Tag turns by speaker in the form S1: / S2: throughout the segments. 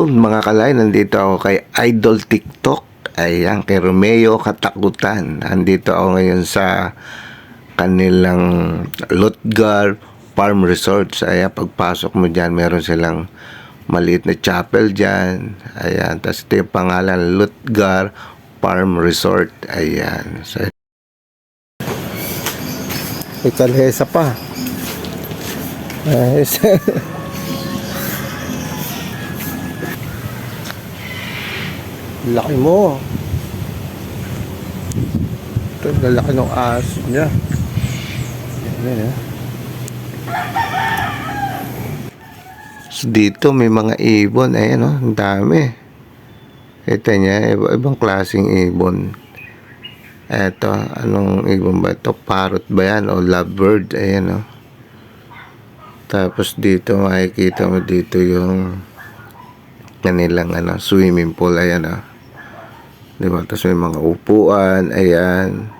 S1: mga kalay, nandito ako kay Idol TikTok. Ayan, kay Romeo Katakutan. Nandito ako ngayon sa kanilang Lutgar Farm Resort. Ayan, pagpasok mo dyan, meron silang maliit na chapel dyan. Ayan, tapos ito yung pangalan, Lutgar Farm Resort. Ayan. So, may kalhesa pa. Laki mo. Ito, lalaki ng aso niya. Ayan, eh. So, dito may mga ibon. Ayan, oh, ang dami. Ito niya, ibang klaseng ibon. Ito, anong ibon ba ito? Parrot ba yan? O lovebird? Ayan, oh. Tapos dito, makikita mo dito yung kanilang swimming pool. Ayan, oh. Diba? Tapos may mga upuan. Ayan.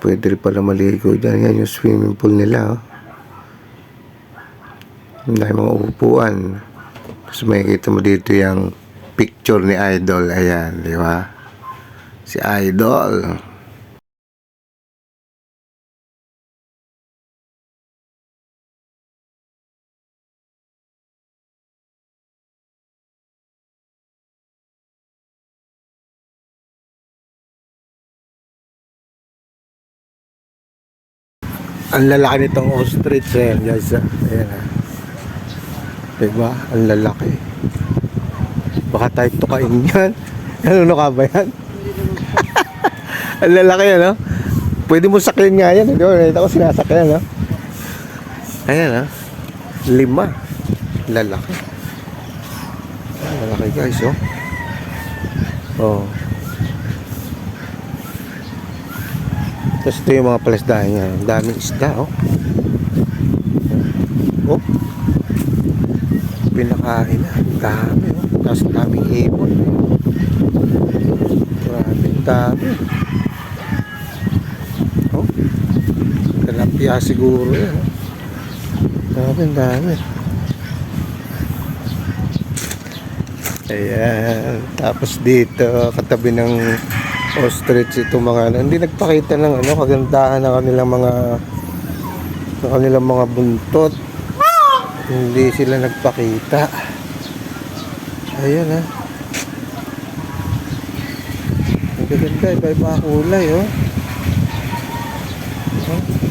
S1: Pwede rin pala maligo dyan. Yan yung swimming pool nila, oh. May mga upuan. Tapos makikita mo dito yung picture ni Idol. Ayan, di ba? Si Idol. Ang lalaki nitong ostrich. Ayan, guys. Ayan, ha. Diba? Ang lalaki. Baka tayo tukain yan. Ano ka ba yan? Ang lalaki yan, no? Pwede mo sakyan nga yan. Diba? Nakita ko sinasakyan, no? Ayan, ha? 5. Lalaki. Lalaki, guys, oh. Oh. Tapos ito yung mga palasdahan niya. Ang daming isda, oh. Oh. Pinakain na. Ang dami, oh. Tapos ang daming ibon. Maraming dami. Oh. Tilapia siguro yan, oh. Ang dami. Ayan. Tapos dito, katabi ng ostrich, itong mga hindi nagpakita ng kagandahan ng kanilang mga buntot. Hindi sila nagpakita. Ayan, ha. Ang gaganda, iba-iba kulay, oh.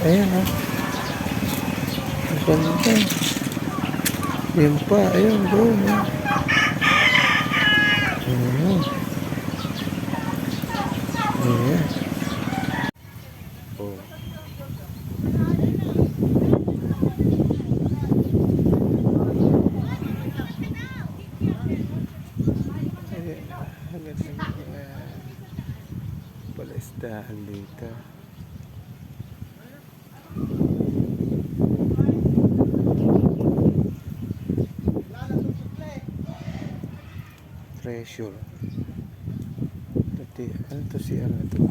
S1: Ayan, ha. Ang ganda. Yan pa, ayan, doon, ha. Ayan. Ayan. Oh. Palaisdahan dito. Treasure. Ano to si ano to?